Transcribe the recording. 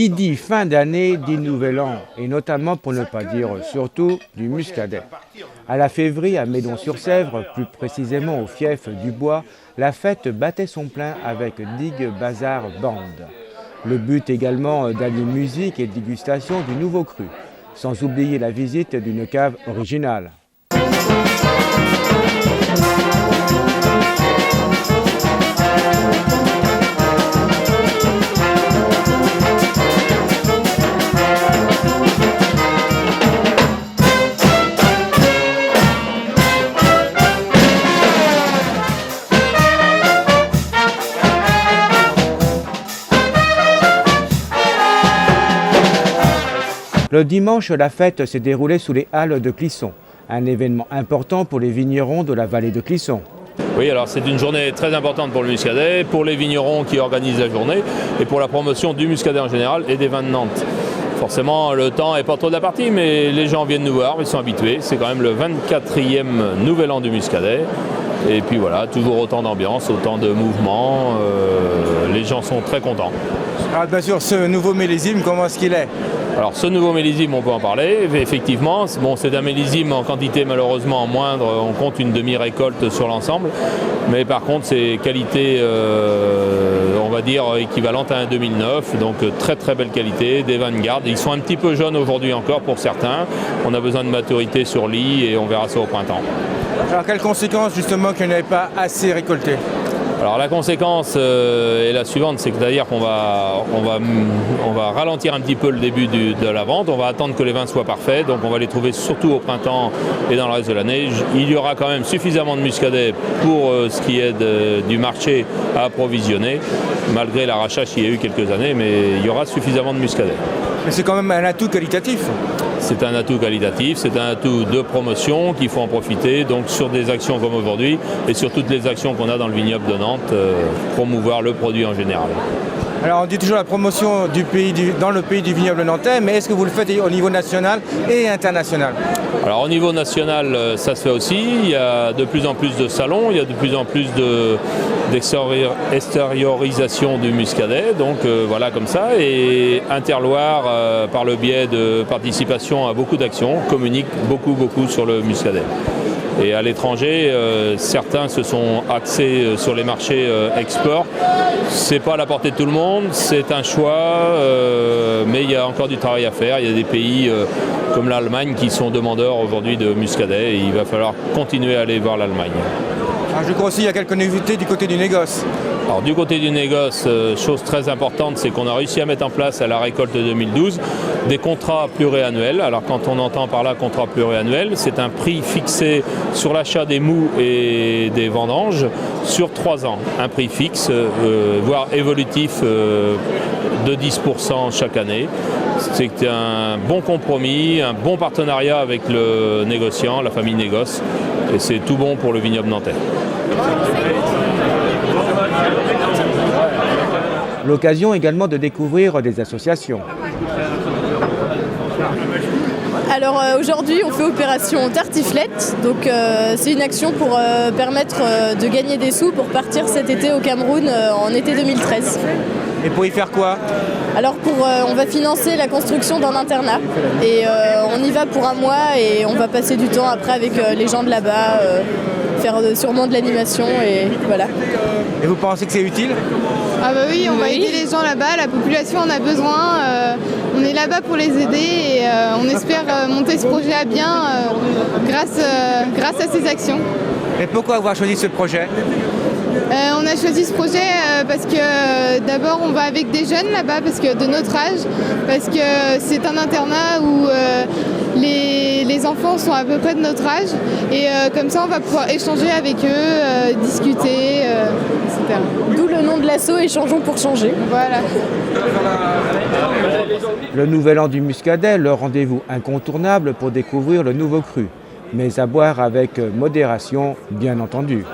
Qui dit fin d'année dit nouvel an, et notamment pour ne pas dire surtout du muscadet. À la févrie, à Médon-sur-Sèvre, plus précisément au fief du Bois, la fête battait son plein avec Digue Bazar Band. Le but également d'allier musique et dégustation du nouveau cru, sans oublier la visite d'une cave originale. Le dimanche, la fête s'est déroulée sous les halles de Clisson, un événement important pour les vignerons de la vallée de Clisson. Oui, alors c'est une journée très importante pour le muscadet, pour les vignerons qui organisent la journée et pour la promotion du muscadet en général et des vins de Nantes. Forcément, le temps n'est pas trop de la partie, mais les gens viennent nous voir, ils sont habitués. C'est quand même le 24e nouvel an du muscadet. Et puis voilà, toujours autant d'ambiance, autant de mouvements. Les gens sont très contents. Alors bien sûr, ce nouveau millésime, comment est-ce qu'il est ? Alors ce nouveau millésime, on peut en parler, effectivement. Bon, c'est un millésime en quantité malheureusement moindre, on compte une demi-récolte sur l'ensemble. Mais par contre, c'est qualité, on va dire, équivalente à un 2009. Donc très très belle qualité, des vins de garde. Ils sont un petit peu jeunes aujourd'hui encore pour certains. On a besoin de maturité sur lit et on verra ça au printemps. Alors quelles conséquences justement que vous n'avez pas assez récolté ? Alors la conséquence est la suivante, c'est que d'ailleurs qu'on on va ralentir un petit peu le début de la vente, on va attendre que les vins soient parfaits, donc on va les trouver surtout au printemps et dans le reste de l'année. Il y aura quand même suffisamment de muscadet pour ce qui est du marché à approvisionner, malgré l'arrachage qu'il y a eu quelques années, mais il y aura suffisamment de muscadet. Mais c'est quand même un atout qualitatif. C'est un atout qualitatif, c'est un atout de promotion qu'il faut en profiter, donc sur des actions comme aujourd'hui et sur toutes les actions qu'on a dans le vignoble de Nantes, promouvoir le produit en général. Alors on dit toujours la promotion dans le pays du vignoble nantais, mais est-ce que vous le faites au niveau national et international ? Alors au niveau national, ça se fait aussi, il y a de plus en plus de salons, il y a de plus en plus d'extériorisation du muscadet, donc voilà comme ça, et Interloire, par le biais de participation à beaucoup d'actions, communique beaucoup sur le muscadet. Et à l'étranger, certains se sont axés sur les marchés export. C'est pas à la portée de tout le monde, c'est un choix, mais il y a encore du travail à faire. Il y a des pays comme l'Allemagne qui sont demandeurs aujourd'hui de muscadet et il va falloir continuer à aller voir l'Allemagne. Alors je crois aussi qu'il y a quelques nouveautés du côté du négoce. Alors du côté du négoce, chose très importante, c'est qu'on a réussi à mettre en place à la récolte 2012 des contrats pluriannuels. Alors quand on entend par là contrat pluriannuel, c'est un prix fixé sur l'achat des mous et des vendanges sur 3 ans. Un prix fixe, voire évolutif de 10% chaque année. C'est un bon compromis, un bon partenariat avec le négociant, la famille négoce, et c'est tout bon pour le vignoble nantais. L'occasion également de découvrir des associations. Alors aujourd'hui on fait opération tartiflette, donc c'est une action pour permettre de gagner des sous pour partir cet été au Cameroun en été 2013. Et pour y faire quoi ? Alors on va financer la construction d'un internat et on y va pour un mois et on va passer du temps après avec les gens de là-bas, faire sûrement de l'animation et voilà. Et vous pensez que c'est utile ? Ah bah oui, on va aider les gens là-bas, la population en a besoin, on est là-bas pour les aider et on espère monter ce projet à bien grâce à ces actions. Et pourquoi avoir choisi ce projet ? On a choisi ce projet parce que d'abord on va avec des jeunes là-bas, parce que de notre âge, parce que c'est un internat où les enfants sont à peu près de notre âge et comme ça on va pouvoir échanger avec eux, discuter, etc. D'où le nom de l'asso, Échangeons pour changer. Voilà. Le nouvel an du muscadet, le rendez-vous incontournable pour découvrir le nouveau cru, mais à boire avec modération, bien entendu.